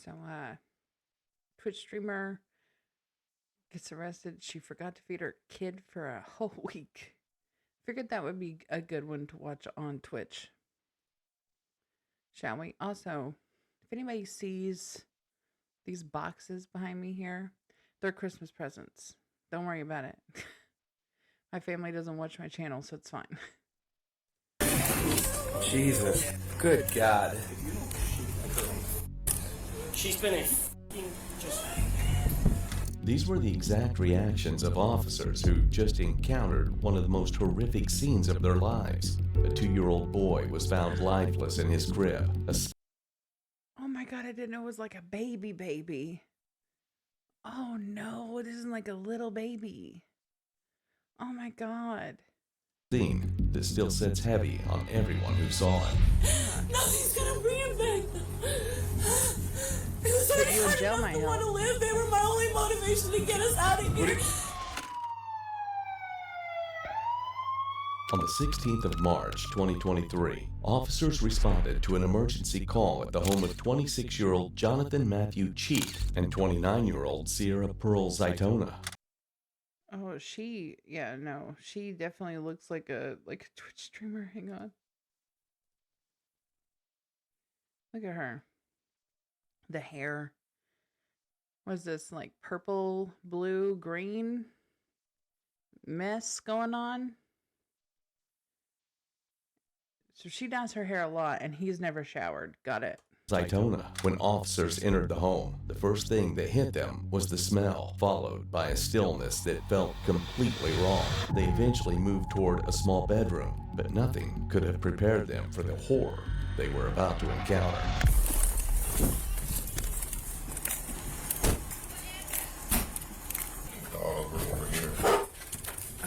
So, Twitch streamer gets arrested. She forgot to feed her kid for a whole week. Figured that would be a good one to watch on Twitch. Shall we? Also, if anybody sees these boxes behind me here, they're Christmas presents. Don't worry about it. My family doesn't watch my channel, so it's fine. Jesus. Good God. She's been These were the exact reactions of officers who just encountered one of the most horrific scenes of their lives. A 2-year-old boy was found lifeless in his crib. Oh my God, I didn't know it was like a baby. Oh no, it isn't like a little baby. Oh my God. Scene that still sits heavy on everyone who saw it. Nothing's gonna bring him back. It was already you in hard jail, enough my to hell. want to live. They were my only motivation to get us out of here. On the 16th of March, 2023, officers responded to an emergency call at the home of 26-year-old Jonathan Matthew Cheat and 29-year-old Sierra Pearl Zaitona. Oh, she definitely looks like a Twitch streamer. Hang on. Look at her. The hair. Was this like purple, blue, green mess going on? So she dyes her hair a lot and he's never showered. Got it. Zaitona. When officers entered the home, the first thing that hit them was the smell, followed by a stillness that felt completely wrong. They eventually moved toward a small bedroom, but nothing could have prepared them for the horror they were about to encounter.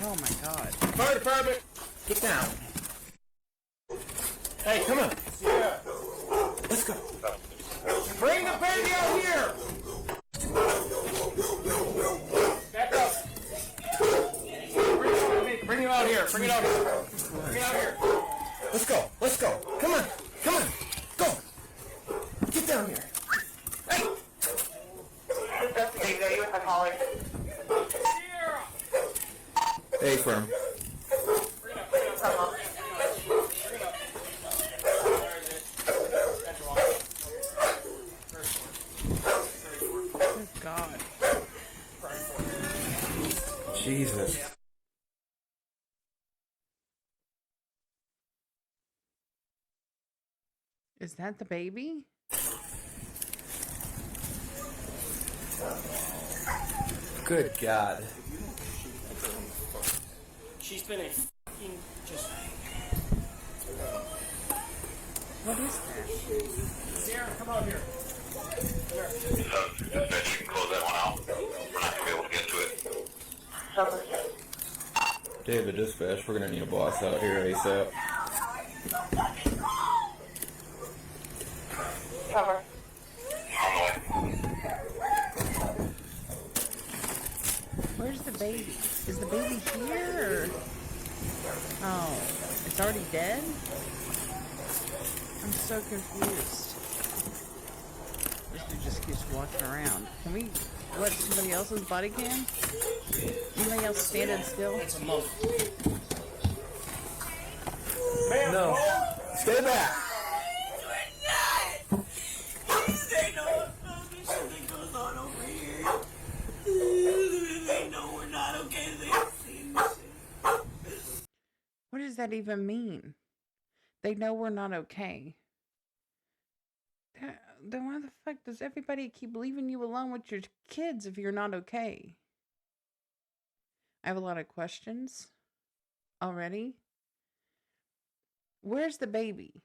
Oh my God. Fire department! Get down. Hey, come on. Yeah. Let's go. Bring the baby out here! Back up. Bring him out here. Bring it out here. Bring it out here. Let's go. Let's go. Come on. Come on. Go. Get down here. Hey! Hey, firm. Good God. Jesus. Is that the baby? Good God. She's been a fucking just. What is that? Sarah, come out here. Dispatch, you can close that one out. We're not going to be able to get to it. David, dispatch, we're gonna need a boss out here ASAP. On the way. Where's the baby? Is the baby here? Or... Oh, it's already dead? I'm so confused. This dude just keeps walking around. Can we let somebody else's body cam? Anybody else standing still? It's a month. No. Stay back. They know something goes on over here. They know we're not okay. They've seen this shit. What does that even mean? They know we're not okay. Then why the fuck does everybody keep leaving you alone with your kids if you're not okay? I have a lot of questions already. Where's the baby?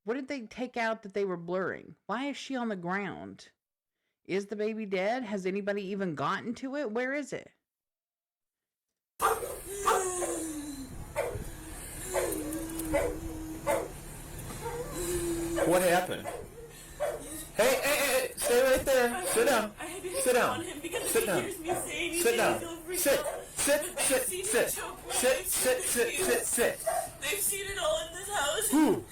What did they take out that they were blurring? Why is she on the ground? Is the baby dead? Has anybody even gotten to it? Where is it? What happened? Hey, stay right there. Sit down. Sit down. Sit down. Sit down. Sit. Sit. They've seen it all in this house. Who?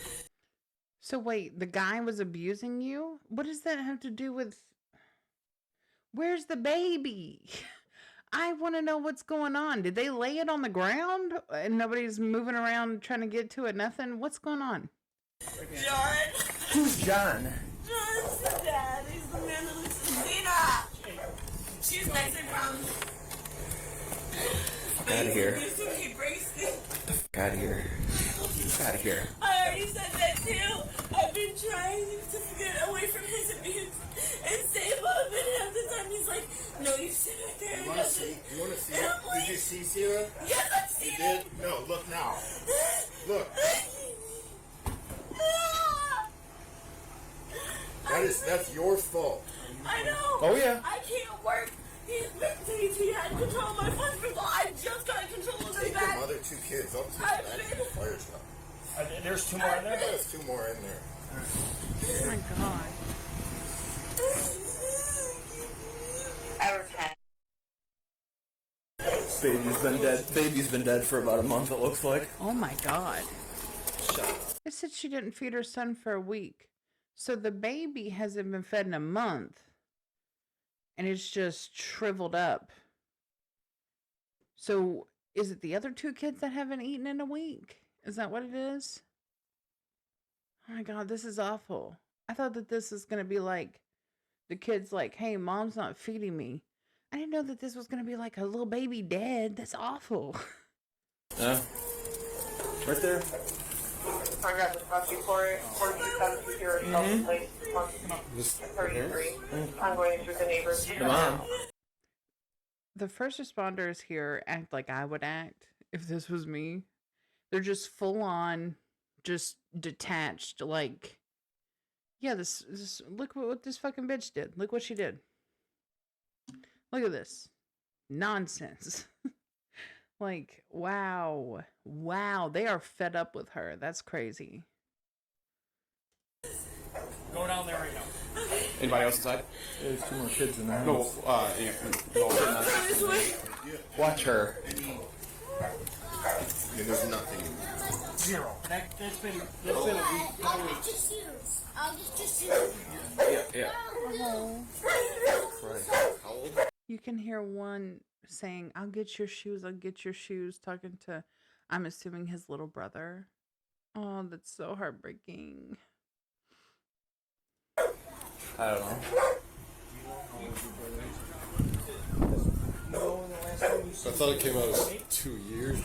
So wait, the guy was abusing you? What does that have to do with... Where's the baby? I want to know what's going on. Did they lay it on the ground and nobody's moving around trying to get to it? Nothing? What's going on? John. Who's John? John's the dad. He's the man that lives in Zena. She's missing from. Out of here. He breaks it. Out of here. Out of here. I already said that too. I've been trying to get away from his abuse and save him, and half the time he's like, "No, you sit right there." You want to see? You want to see it? Did you see Sierra? Yes, I've seen You did? No, look now. Look. That's your fault. I know. Oh, yeah. I can't work. He had control of my funds before. I just got control of them Take back. them other two kids up to the I've back of been- the fire truck. There's 2 more in there? There's 2 more in there. Oh my god. Baby's been dead for about a month, it looks like. Oh my god. It said she didn't feed her son for a week. So the baby hasn't been fed in a month. And it's just shriveled up. So is it the other 2 kids that haven't eaten in a week? Is that what it is? Oh my god, this is awful. I thought that this is going to be like the kids like, hey, mom's not feeding me. I didn't know that this was going to be like a little baby dead. That's awful. Yeah. Right there. I got the copy for it. 4270 place, 33. I'm going through the neighbors. Come on. The first responders here act like I would act if this was me. They're just full on, just detached. Like, yeah, this look what this fucking bitch did. Look what she did. Look at this nonsense. Like, wow, they are fed up with her. That's crazy. Go down there right now. Anybody else inside? There's 2 more kids in there. No, yeah. Watch her. There's nothing. 0. That's been a week. I'll get your shoes. I'll get your shoes. Yeah. Oh. Christ. How old? You can hear one saying, I'll get your shoes, talking to, I'm assuming, his little brother. Oh, that's so heartbreaking. I don't know. I thought it came out as 2 years.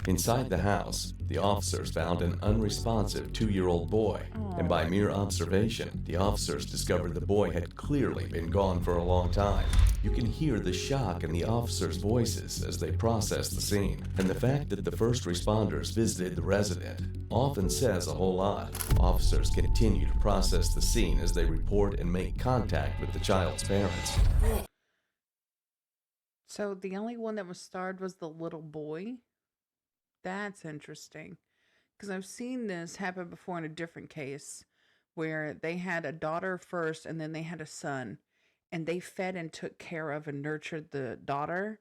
Inside the house, the officers found an unresponsive 2-year-old boy, and by mere observation, the officers discovered the boy had clearly been gone for a long time. You can hear the shock in the officers' voices as they process the scene, and the fact that the first responders visited the resident often says a whole lot. Officers continue to process the scene as they report and make contact with the child's parents. So the only one that was starved was the little boy? That's interesting. Because I've seen this happen before in a different case where they had a daughter first and then they had a son. And they fed and took care of and nurtured the daughter.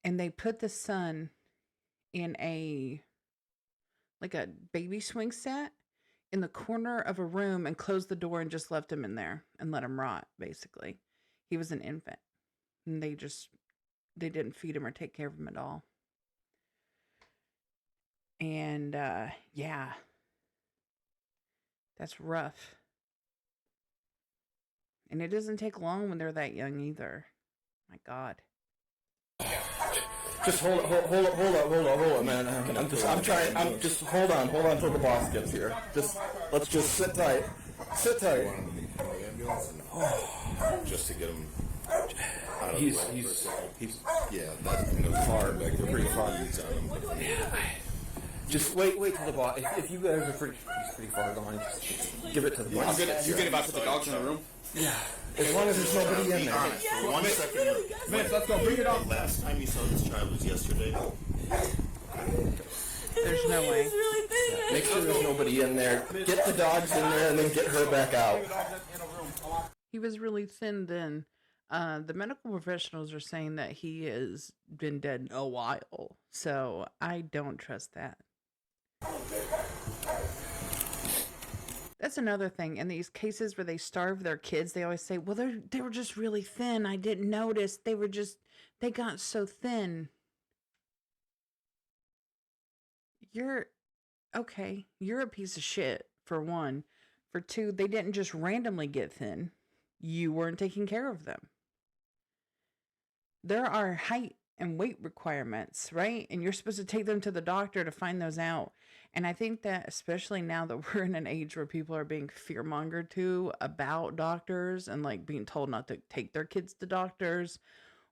And they put the son in a baby swing set in the corner of a room and closed the door and just left him in there and let him rot, basically. He was an infant. And they didn't feed him or take care of him at all. And, yeah. That's rough. And it doesn't take long when they're that young either. My God. Just hold up, man. I'm just hold on till the boss gets here. Let's just sit tight. Sit tight. Just to get him. He's Yeah, that's hard. Like, they're pretty hard on him. Just wait till the boss. If you guys are he's pretty far gone. Just give it to the boss. you good about put the dogs in the room? Yeah. As long as there's nobody in there. For 1 second. Vince, let's go. Bring it on. Last time you saw this child was yesterday. There's no way. He's really big. Make sure there's nobody in there. Get the dogs in there and then get her back out. He was really thin then. The medical professionals are saying that he has been dead a while. So I don't trust that. That's another thing. In these cases where they starve their kids, they always say, well, they were just really thin. I didn't notice. They got so thin. You're a piece of shit, for one. For two, they didn't just randomly get thin. You weren't taking care of them. There are height and weight requirements, right? And you're supposed to take them to the doctor to find those out. And I think that especially now that we're in an age where people are being fearmongered to about doctors and like being told not to take their kids to doctors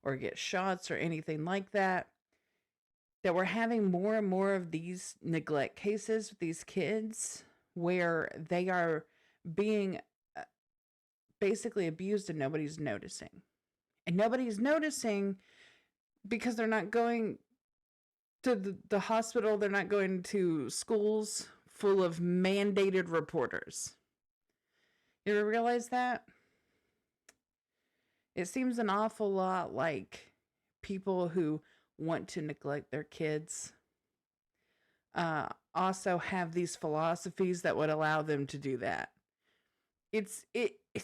or get shots or anything like that, that we're having more and more of these neglect cases with these kids where they are being basically abused and nobody's noticing. And nobody's noticing because they're not going to the hospital. They're not going to schools full of mandated reporters. You ever realize that? It seems an awful lot like people who want to neglect their kids also have these philosophies that would allow them to do that. It's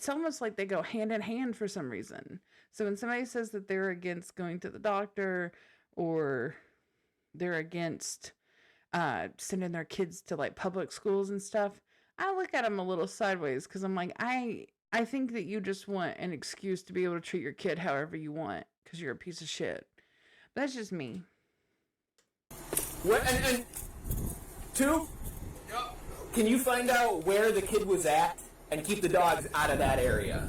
almost like they go hand in hand for some reason. So when somebody says that they're against going to the doctor or they're against sending their kids to like public schools and stuff, I look at them a little sideways because I'm like, I think that you just want an excuse to be able to treat your kid however you want because you're a piece of shit. But that's just me. What? And two? Yep. Can you find out where the kid was at and keep the dogs out of that area?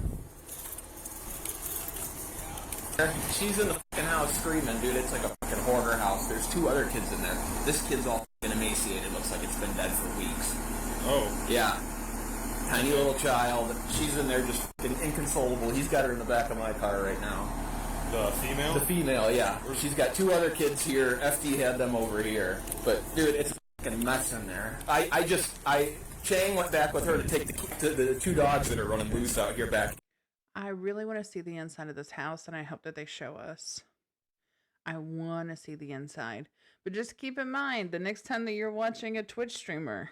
She's in the fucking house screaming, dude. It's like a fucking hoarder house. There's 2 other kids in there. This kid's all fucking emaciated. Looks like it's been dead for weeks. Oh. Yeah. Tiny little child. She's in there just fucking inconsolable. He's got her in the back of my car right now. The female? The female, yeah. She's got 2 other kids here. FD had them over here. But, dude, it's a fucking mess in there. Chang went back with her to take the 2 dogs that are running loose out here back. I really want to see the inside of this house, and I hope that they show us. I want to see the inside. But just keep in mind, the next time that you're watching a Twitch streamer,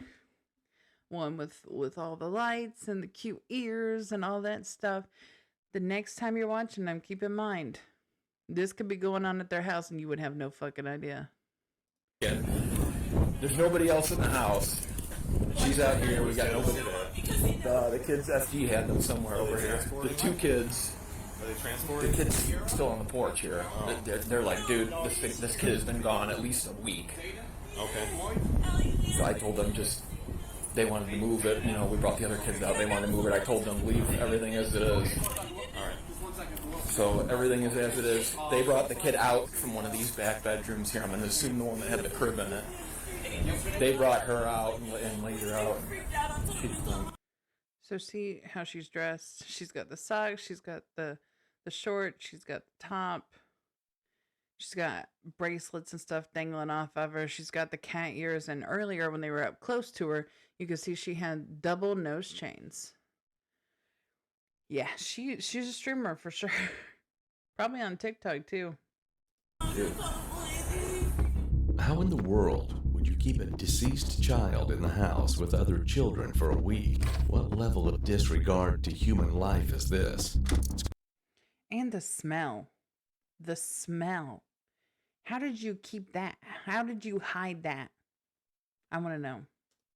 one with all the lights and the cute ears and all that stuff, the next time you're watching them, keep in mind, this could be going on at their house, and you would have no fucking idea. Yeah. There's nobody else in the house. She's out here. We got nobody there. The kids, FG had them somewhere over here. The 2 kids. Are they transported? The kid's still on the porch here. Oh. They're like, dude, this kid has been gone at least a week. Okay. So I told them they wanted to move it. You know, we brought the other kids out. They wanted to move it. I told them leave everything as it is. Alright. So everything is as it is. They brought the kid out from one of these back bedrooms here. I'm going to assume the one that had the crib in it. They brought her out and laid her out. So see how she's dressed. She's got the socks. She's got the short. She's got the top. She's got bracelets and stuff dangling off of her. She's got the cat ears. And earlier when they were up close to her, you could see she had double nose chains. Yeah, she's a streamer for sure. Probably on TikTok too. How in the world would you keep a deceased child in the house with other children for a week? What level of disregard to human life is this? And the smell. The smell. How did you keep that? How did you hide that? I want to know.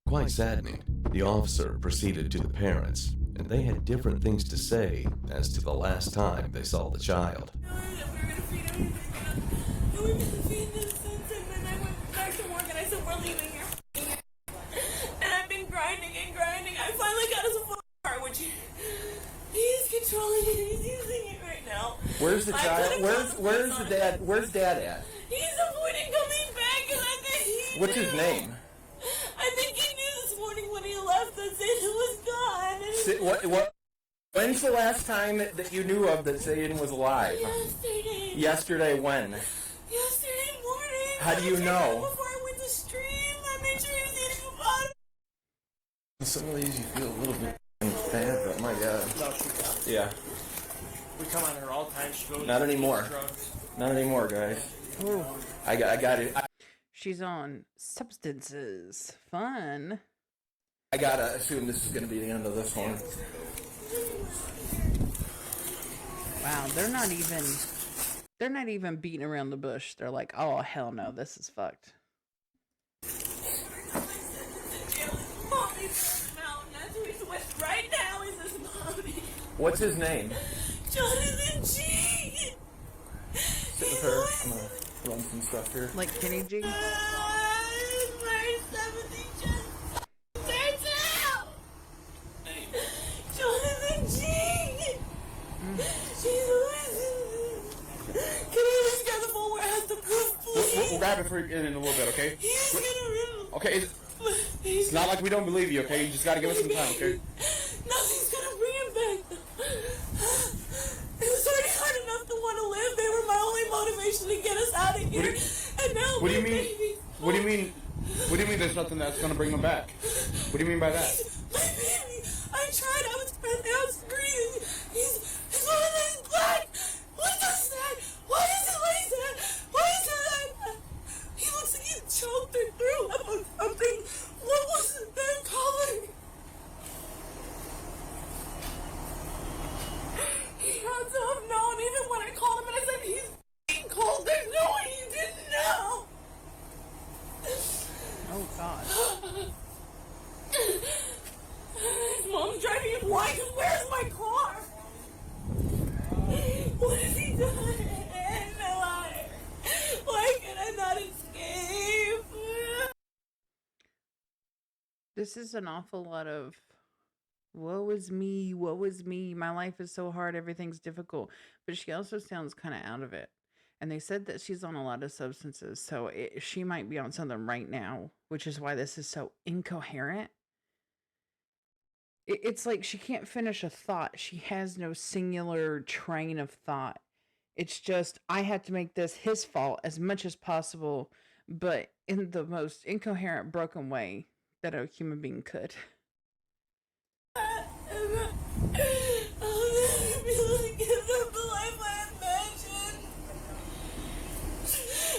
Quite saddening. The officer proceeded to the parents, and they had different things to say as to the last time they saw the child. We were going to feed this since, and then I went back to work and I said, we're leaving here. And I've been grinding and grinding. I finally got us a phone car, which he's controlling it. He's using it right now. Where's the child? Where's the dad? Where's Dad at? He's avoiding coming back because I think What's his name? I think he knew this morning when he left that Zayden was gone. And What? When's the last time that you knew of that Zayden was alive? Yesterday. Yesterday when? Yesterday morning. How do you know? Before I went to stream, I made sure he was eating a bottle. Some of these you feel a little bit bad, but my God. No, she got. Yeah. We come on her all the time. She goes. Not anymore. Drugs. Not anymore, guys. I got it. She's on substances. Fun. I gotta assume this is gonna be the end of this one. Wow, they're not even beating around the bush. They're like, oh hell no, this is fucked. Right now is this mommy. What's his name? Jonathan G. Sit with her. I'm gonna run some stuff here. Like Kenny G? March 17th, turns out. Jonathan G. Can I just get the full warehouse to proof, please? We'll grab it for you in a little bit, okay? He's gonna rip. Okay, it's not like we don't believe you, okay? You just gotta give us some time, okay? Nothing's gonna bring him back. It was already hard enough to want to live. They were my only motivation to get us out of here. And now What do you my mean? baby. What do you mean? What do you mean there's nothing that's gonna bring them back? What do you mean by that? My baby. I tried. I was screaming. He's one of those black. What does that? Why is it like that? Why is it like that? He looks like he choked it through on something. What was that color? He had to have known even when I called him and I said he's f***ing cold. There's no way he didn't know. Oh god. His mom's driving him. Why? Because where's my car? What has he done? Why can I not escape? This is an awful lot of woe is me, my life is so hard, everything's difficult. But she also sounds kind of out of it. And they said that she's on a lot of substances, so she might be on something right now, which is why this is so incoherent. It's like she can't finish a thought. She has no singular train of thought. It's just, I had to make this his fault as much as possible, but in the most incoherent, broken way that a human being could. I'll never be able to give them the life I imagined.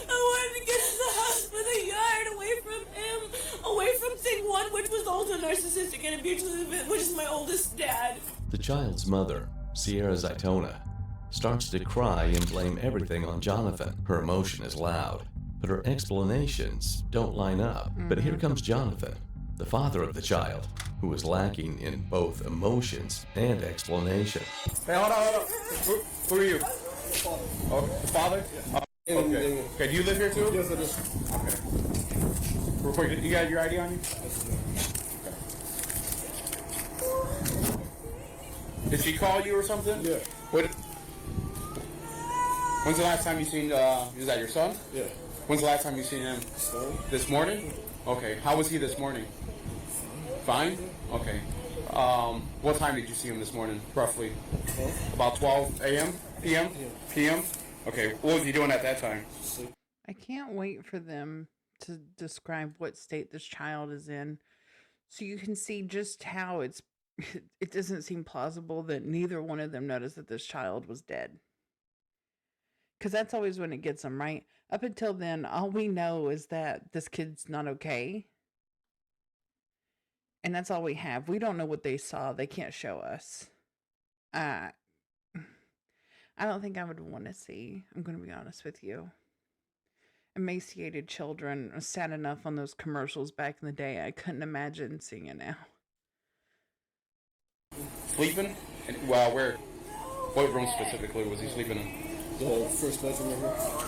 I wanted to get in the house for the yard, away from him, away from thing one, which was also narcissistic and abusive, which is my oldest dad. The child's mother, Sierra Zaitona, starts to cry and blame everything on Jonathan. Her emotion is loud, but her explanations don't line up. But here comes Jonathan, the father of the child, who is lacking in both emotions and explanation. Hey, hold on. Who are you? Oh, the father? Okay. Okay, do you live here too? Yes, I do. Okay. Real quick, you got your ID on you? Okay. Did she call you or something? Yeah. What? When's the last time you seen, is that your son? Yeah. When's the last time you seen him? This morning? Okay. How was he this morning? Fine? Okay. What time did you see him this morning, roughly? About 12 a.m.? p.m.? p.m.? Okay. What was he doing at that time? I can't wait for them to describe what state this child is in, so you can see just how it doesn't seem plausible that neither one of them noticed that this child was dead. Because that's always when it gets them, right? Up until then, all we know is that this kid's not okay. And that's all we have. We don't know what they saw. They can't show us. I don't think I would want to see. I'm going to be honest with you. Emaciated children. Sad enough on those commercials back in the day. I couldn't imagine seeing it now. Sleeping? Well, where? What room specifically was he sleeping in? The first bedroom right here.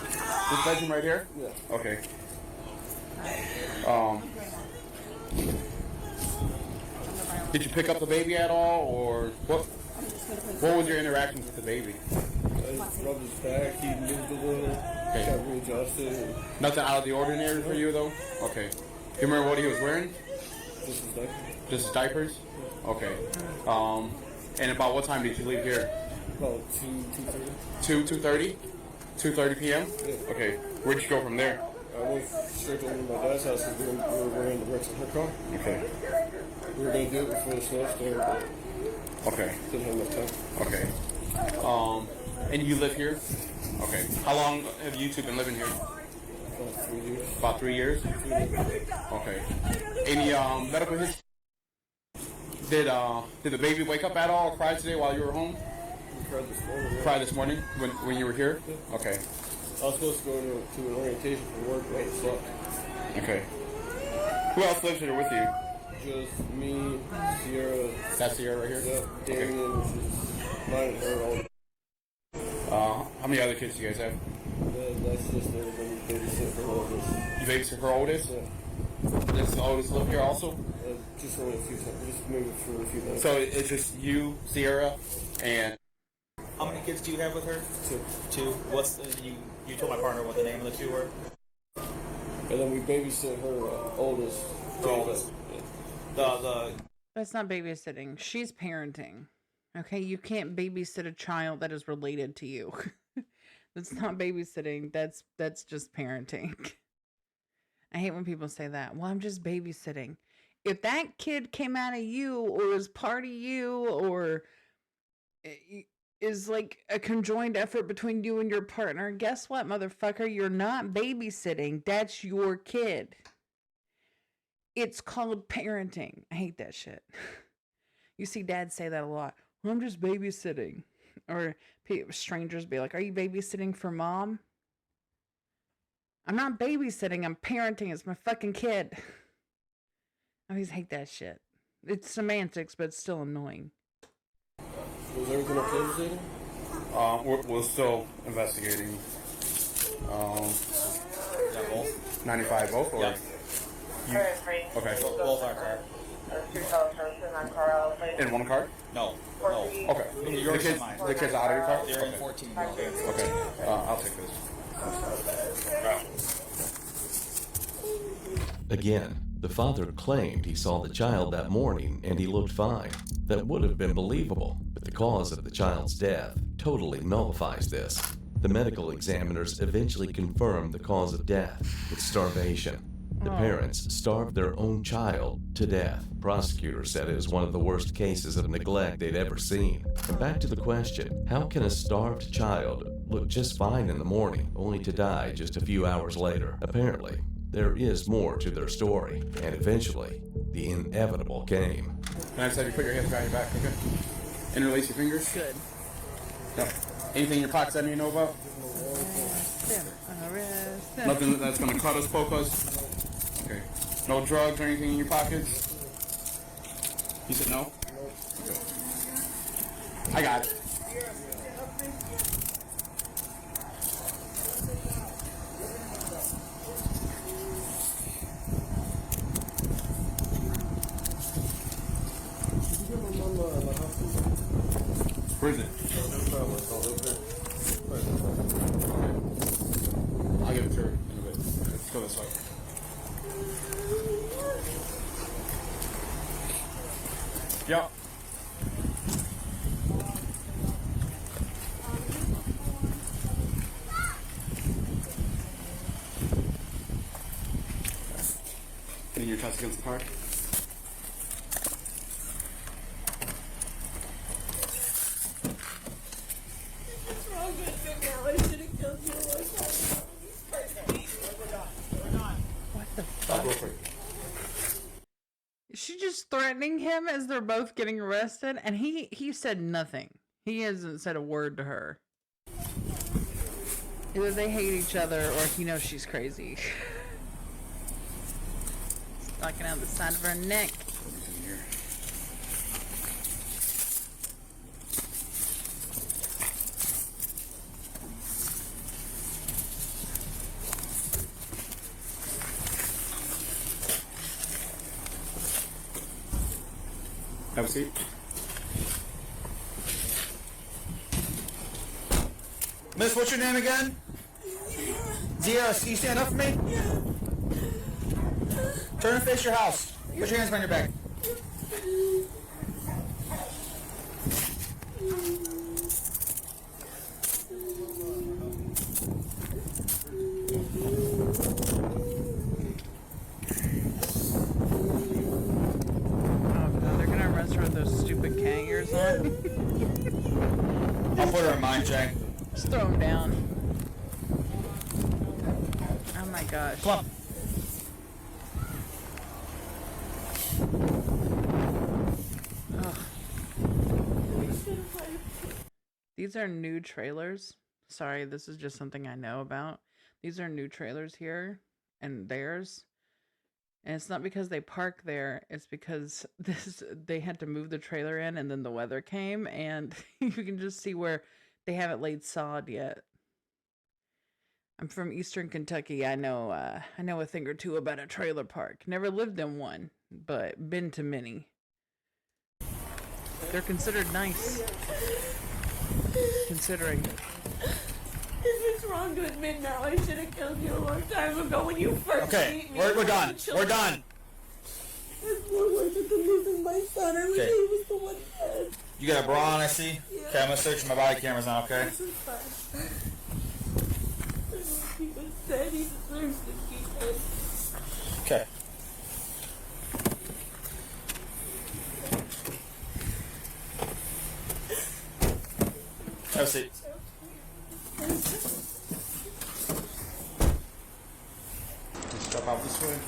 This bedroom right here? Yeah. Okay. Did you pick up the baby at all, or what? What was your interaction with the baby? I rubbed his back, he moved a little, got readjusted. Nothing out of the ordinary for you, though? Okay. You remember what he was wearing? Just his diaper. Just his diapers? Okay. And about what time did you leave here? About 2:30. 2:30? 2:30 p.m.? Yeah. Okay. Where'd you go from there? I went straight over to my dad's house and we were wearing the wrecks in her car. Okay. We were going to do it before the snowstorm, but Okay. didn't have enough time. Okay. And you live here? Okay. How long have you two been living here? About 3 years. Okay. Any medical history? Did the baby wake up at all or cry today while you were home? Cried this morning when you were here? Okay. I was supposed to go to an orientation for work, but it sucked. Okay. Who else lives here with you? Just me, Sierra. That's Sierra right here? Yeah, Damian, which is mine and her all. How many other kids do you guys have? That's just everybody babysit her oldest. You babysit her oldest? Yeah. Does the oldest live here also? Just only a few times. Just maybe for a few days. So it's just you, Sierra, and... How many kids do you have with her? Two. What's the, you told my partner what the name of the two were? And then we babysit her oldest. Her oldest. Yeah. That's not babysitting. She's parenting. Okay, you can't babysit a child that is related to you. That's not babysitting. That's just parenting. I hate when people say that. Well, I'm just babysitting. If that kid came out of you or was part of you or is like a conjoined effort between you and your partner, guess what, motherfucker? You're not babysitting. That's your kid. It's called parenting. I hate that shit. You see dads say that a lot. Well, I'm just babysitting. Or strangers be like, are you babysitting for mom? I'm not babysitting. I'm parenting. It's my fucking kid. I always hate that shit. It's semantics, but it's still annoying. Was everything okay with Zayden? We're still investigating. Is that both? 95 both? Or? Yeah. Okay. Both our car. In one car? No. Okay. Yours and mine. The kids out of your car? They're in 14. Okay. I'll take this. Again, the father claimed he saw the child that morning and he looked fine. That would have been believable, but the cause of the child's death totally nullifies this. The medical examiners eventually confirmed the cause of death. It's starvation. The parents starved their own child to death. Prosecutors said it was one of the worst cases of neglect they'd ever seen. And back to the question, how can a starved child look just fine in the morning, only to die just a few hours later? Apparently, there is more to their story, and eventually, the inevitable came. Can I just have you put your hands behind your back, okay? Interlace your fingers. Good. Yep. Anything in your pockets that you know about? Nothing that's going to cut us, poke us? Okay. No drugs or anything in your pockets? You said no? Okay. I got it. Where is it? I'll give it to her in a bit. Let's go this way. Yep. Getting your chest against the car. Is she just threatening him as they're both getting arrested? And he said nothing. He hasn't said a word to her. Either they hate each other or he knows she's crazy. Sticking out the side of her neck. Have a seat. Miss, what's your name again? Zia, can you stand up for me? Turn and face your house. Put your hands behind your back. Those stupid cat ears on. I'll put her in mine, Jay. Just throw them down. Oh my gosh. Come on. Ugh. These are new trailers. Sorry, this is just something I know about. These are new trailers here and theirs. And it's not because they park there, it's because they had to move the trailer in and then the weather came and you can just see where they haven't laid sod yet. I'm from Eastern Kentucky. I know a thing or two about a trailer park. Never lived in one, but been to many. They're considered nice. Considering. It's wrong to admit now. I should have killed you a long time ago when you first Okay, beat me. we're done. We're done. It's more worth it than losing my son. I wish Okay. he was the one dead. You got a bra on, I see? Yeah. Okay, I'm gonna search my body cameras now, okay? This is fine. He was dead. He deserves to be dead. Okay. Have a seat. Just step out this way.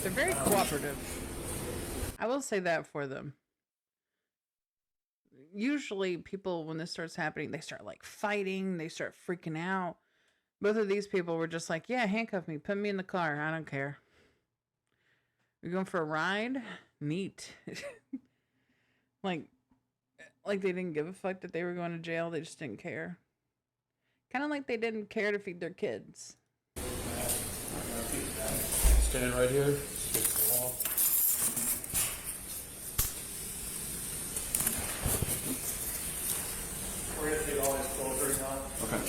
They're very cooperative. I will say that for them. Usually people, when this starts happening, they start like fighting, they start freaking out. Both of these people were just like, yeah, handcuff me, put me in the car, I don't care. You're going for a ride? Neat. like they didn't give a fuck that they were going to jail, they just didn't care. Kind of like they didn't care to feed their kids. Stand right here. Face the wall. We're gonna take all his clothes right now. Okay.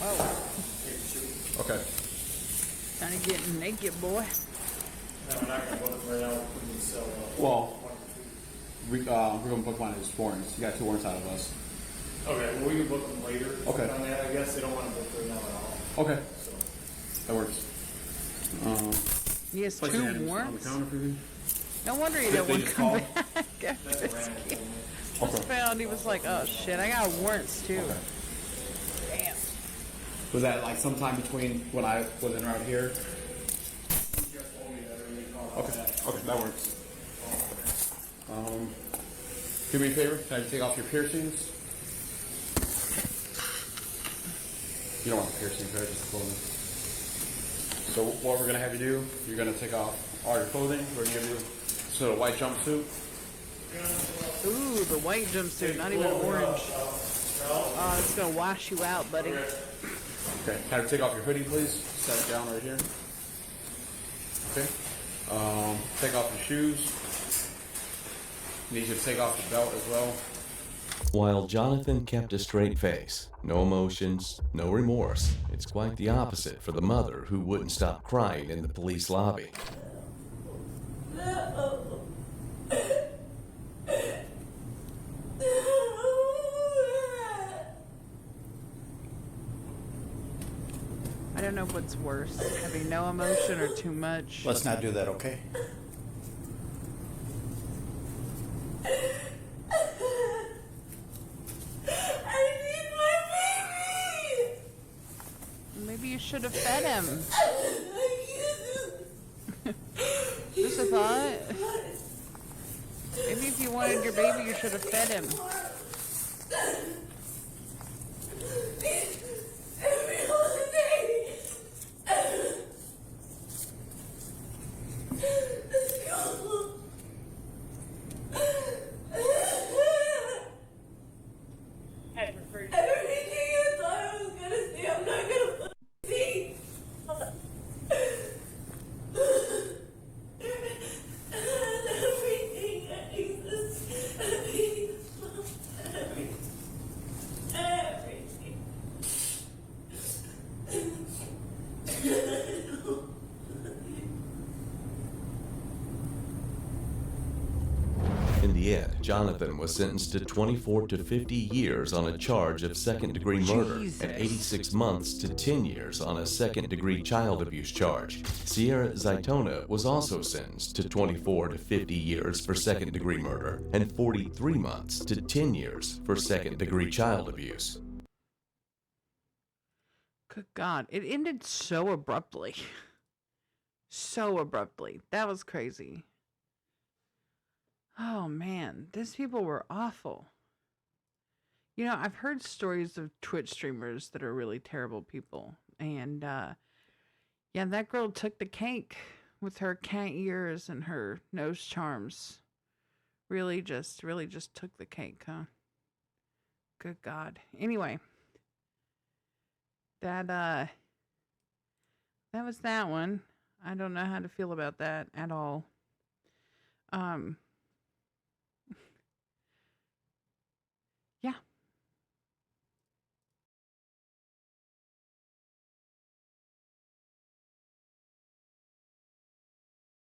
Whoa. Okay. Kind of getting naked, boy. No, we're not gonna book him right now. We can sell Well, we're gonna book one of his warrants. You got 2 warrants out of us. Okay, well, we can book them later. Okay. On that, I guess they don't want to book right now at all. Okay. So, That works. He has Place your 2 hand on the warrants. counter for me. No wonder he They didn't want to just come call. back after this kid Okay. was found. He was like, oh shit, I got warrants too. Okay. Damn. Was that like sometime between when I was in right here? Okay. Okay, that works. Do me a favor. Can I take off your piercings? You don't want the piercings, right? Just clothing. So what we're gonna have you do? You're gonna take off all your clothing. We're gonna give you a white jumpsuit. Ooh, the white jumpsuit, not even orange. Oh, it's gonna wash you out, buddy. Okay. Can I take off your hoodie, please? Set it down right here. Okay. Take off your shoes. Need you to take off the belt as well. While Jonathan kept a straight face, no emotions, no remorse, it's quite the opposite for the mother who wouldn't stop crying in the police lobby. I don't know what's worse, having no emotion or too much. Let's not do that, okay? I need my baby. Maybe you should have fed him. I can't. Just a thought. Maybe if you wanted your baby, you should have fed him. Every holiday. Let's go. Everything I thought I was gonna see, I'm not gonna see. Everything I exist. Everything. In the end, Jonathan was sentenced to 24 to 50 years on a charge of second-degree murder and 86 months to 10 years on a second-degree child abuse charge. Sierra Zaitona was also sentenced to 24 to 50 years for second-degree murder and 43 months to 10 years for second-degree child abuse. Good God. It ended so abruptly. So abruptly. That was crazy. Oh, man. These people were awful. You know, I've heard stories of Twitch streamers that are really terrible people. And, yeah, that girl took the cake with her cat ears and her nose charms. Really just took the cake, huh? Good God. Anyway. That was that one. I don't know how to feel about that at all.